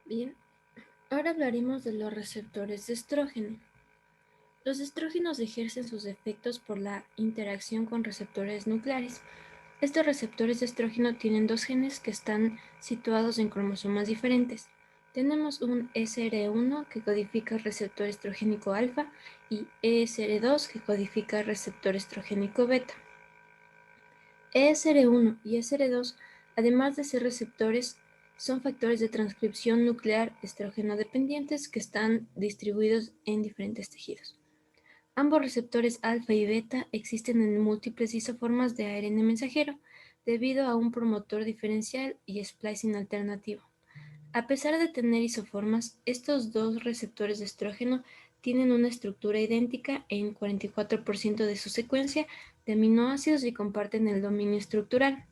Bien, ahora hablaremos de los receptores de estrógeno. Los estrógenos ejercen sus efectos por la interacción con receptores nucleares. Estos receptores de estrógeno tienen dos genes que están situados en cromosomas diferentes. Tenemos un ESR1 que codifica el receptor estrogénico alfa y ESR2 que codifica el receptor estrogénico beta. ESR1 y ESR2, además de ser receptores, son factores de transcripción nuclear estrógeno dependientes que están distribuidos en diferentes tejidos. Ambos receptores alfa y beta existen en múltiples isoformas de ARN mensajero debido a un promotor diferencial y splicing alternativo. A pesar de tener isoformas, estos dos receptores de estrógeno tienen una estructura idéntica en 44% de su secuencia de aminoácidos y comparten el dominio estructural.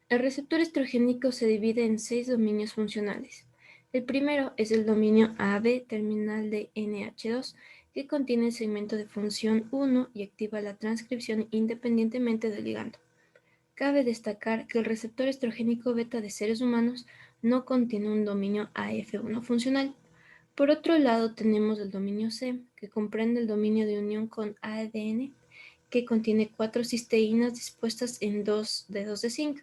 El receptor estrogénico se divide en 6 dominios funcionales. El primero es el dominio AB terminal de NH2, que contiene el segmento de función 1 y activa la transcripción independientemente del ligando. Cabe destacar que el receptor estrogénico beta de seres humanos no contiene un dominio AF1 funcional. Por otro lado, tenemos el dominio C, que comprende el dominio de unión con ADN, que contiene 4 cisteínas dispuestas en 2 dedos de zinc.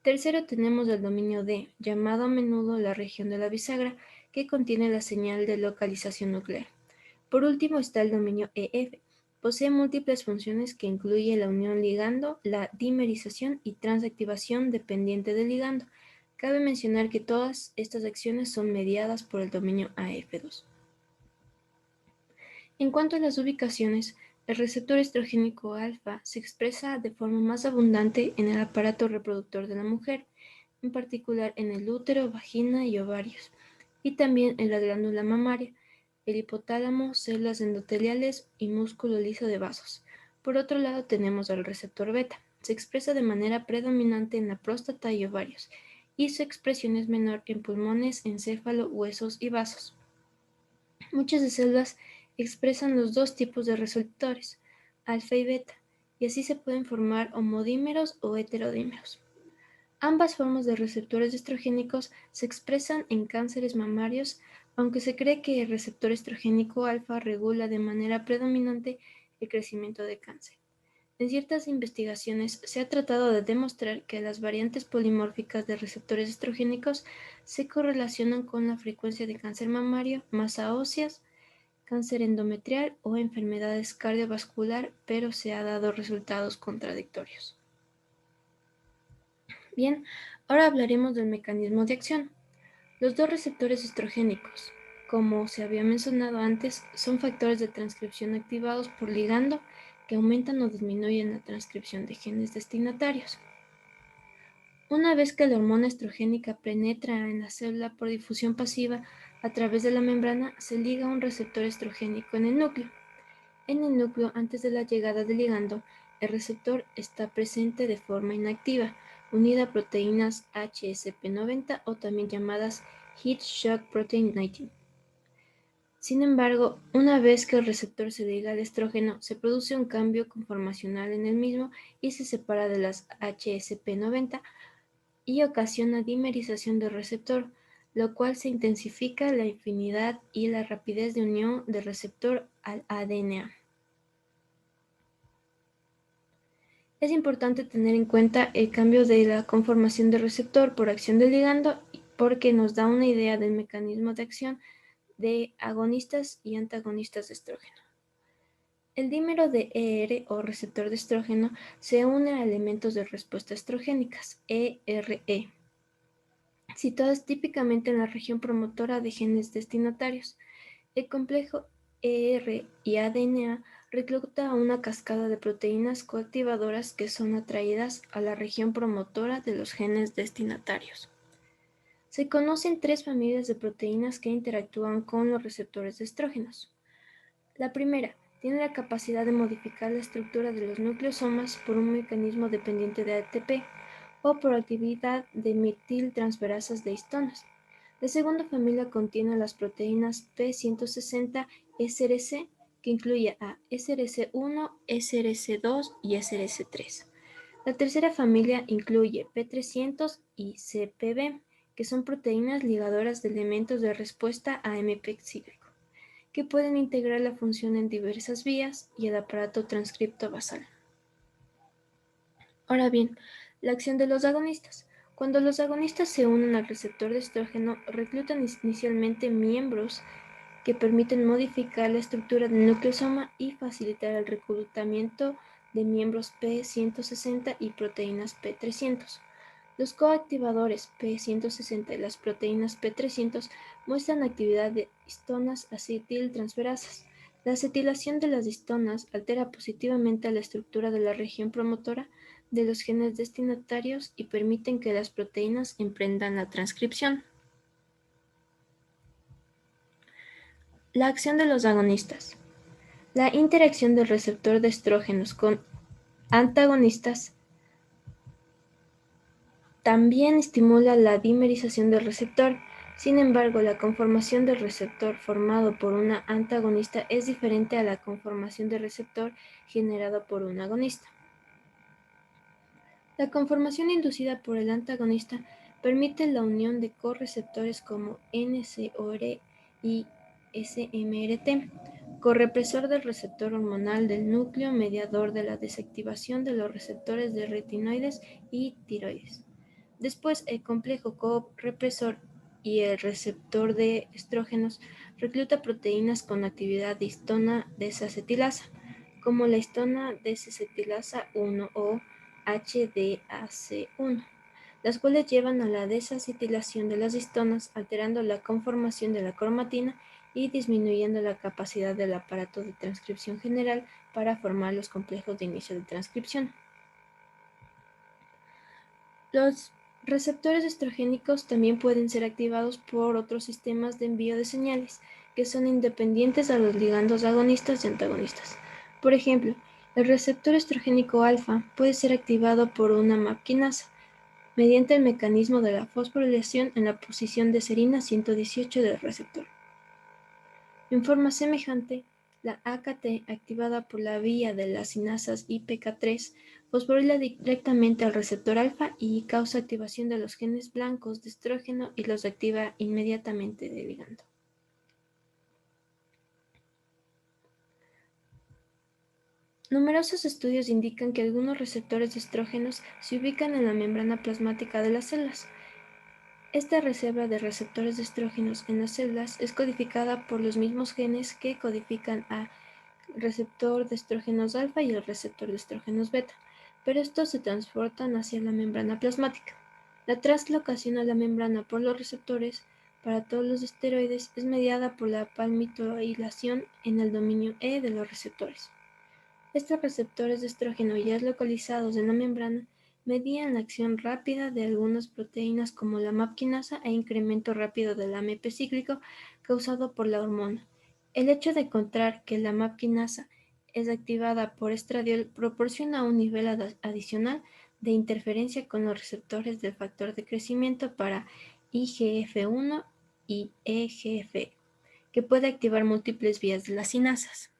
Tercero tenemos el dominio D, llamado a menudo la región de la bisagra, que contiene la señal de localización nuclear. Por último está el dominio EF. Posee múltiples funciones que incluye la unión ligando, la dimerización y transactivación dependiente del ligando. Cabe mencionar que todas estas acciones son mediadas por el dominio AF2. En cuanto a las ubicaciones, el receptor estrogénico alfa se expresa de forma más abundante en el aparato reproductor de la mujer, en particular en el útero, vagina y ovarios, y también en la glándula mamaria, el hipotálamo, células endoteliales y músculo liso de vasos. Por otro lado tenemos al receptor beta. Se expresa de manera predominante en la próstata y ovarios, y su expresión es menor en pulmones, encéfalo, huesos y vasos. Muchas de células expresan los dos tipos de receptores, alfa y beta, y así se pueden formar homodímeros o heterodímeros. Ambas formas de receptores estrogénicos se expresan en cánceres mamarios, aunque se cree que el receptor estrogénico alfa regula de manera predominante el crecimiento de cáncer. En ciertas investigaciones se ha tratado de demostrar que las variantes polimórficas de receptores estrogénicos se correlacionan con la frecuencia de cáncer mamario, masa óseas, cáncer endometrial o enfermedades cardiovascular, pero se ha dado resultados contradictorios. Bien, ahora hablaremos del mecanismo de acción. Los dos receptores estrogénicos, como se había mencionado antes, son factores de transcripción activados por ligando que aumentan o disminuyen la transcripción de genes destinatarios. Una vez que la hormona estrogénica penetra en la célula por difusión pasiva a través de la membrana, se liga a un receptor estrogénico en el núcleo. En el núcleo, antes de la llegada del ligando, el receptor está presente de forma inactiva, unida a proteínas HSP90 o también llamadas Heat Shock Protein 19. Sin embargo, una vez que el receptor se liga al estrógeno, se produce un cambio conformacional en el mismo y se separa de las HSP90 y ocasiona dimerización del receptor, lo cual se intensifica la afinidad y la rapidez de unión del receptor al ADN. Es importante tener en cuenta el cambio de la conformación del receptor por acción del ligando porque nos da una idea del mecanismo de acción de agonistas y antagonistas de estrógeno. El dímero de ER o receptor de estrógeno se une a elementos de respuesta estrogénicas, ERE, situadas típicamente en la región promotora de genes destinatarios. El complejo ER y ADNA recluta a una cascada de proteínas coactivadoras que son atraídas a la región promotora de los genes destinatarios. Se conocen tres familias de proteínas que interactúan con los receptores de estrógenos. La primera tiene la capacidad de modificar la estructura de los nucleosomas por un mecanismo dependiente de ATP o por actividad de metiltransferasas de histonas. La segunda familia contiene las proteínas P160-SRC, que incluye a SRC1, SRC2 y SRC3. La tercera familia incluye P300 y CPB, que son proteínas ligadoras de elementos de respuesta a AMP cíclico, que pueden integrar la función en diversas vías y el aparato transcripto basal. Ahora bien, la acción de los agonistas. Cuando los agonistas se unen al receptor de estrógeno, reclutan inicialmente miembros que permiten modificar la estructura del nucleosoma y facilitar el reclutamiento de miembros P160 y proteínas P300. Los coactivadores P160 y las proteínas P300 muestran actividad de histonas acetiltransferasas. La acetilación de las histonas altera positivamente la estructura de la región promotora de los genes destinatarios y permiten que las proteínas emprendan la transcripción. La acción de los agonistas. La interacción del receptor de estrógenos con antagonistas también estimula la dimerización del receptor. Sin embargo, la conformación del receptor formado por una antagonista es diferente a la conformación del receptor generado por un agonista. La conformación inducida por el antagonista permite la unión de correceptores como NCOR y SMRT, correpresor del receptor hormonal del núcleo mediador de la desactivación de los receptores de retinoides y tiroides. Después, el complejo correpresor y el receptor de estrógenos recluta proteínas con actividad de histona desacetilasa, como la histona desacetilasa 1 o HDAC1, las cuales llevan a la desacetilación de las histonas, alterando la conformación de la cromatina y disminuyendo la capacidad del aparato de transcripción general para formar los complejos de inicio de transcripción. Los receptores estrogénicos también pueden ser activados por otros sistemas de envío de señales, que son independientes a los ligandos agonistas y antagonistas. Por ejemplo, el receptor estrogénico alfa puede ser activado por una MAP quinasa, mediante el mecanismo de la fosforilación en la posición de serina 118 del receptor. En forma semejante, la AKT, activada por la vía de las sinasas IPK3, fosforila directamente al receptor alfa y causa activación de los genes blancos de estrógeno y los activa inmediatamente del ligando. Numerosos estudios indican que algunos receptores de estrógenos se ubican en la membrana plasmática de las células. Esta reserva de receptores de estrógenos en las células es codificada por los mismos genes que codifican a receptor de estrógenos alfa y el receptor de estrógenos beta, pero estos se transportan hacia la membrana plasmática. La translocación a la membrana por los receptores para todos los esteroides es mediada por la palmitoilación en el dominio E de los receptores. Estos receptores de estrógeno ya localizados en la membrana medían la acción rápida de algunas proteínas como la MAP quinasa e incremento rápido del AMP cíclico causado por la hormona. El hecho de encontrar que la MAP quinasa es activada por estradiol proporciona un nivel adicional de interferencia con los receptores del factor de crecimiento para IGF-1 y EGF, que puede activar múltiples vías de las sinasas.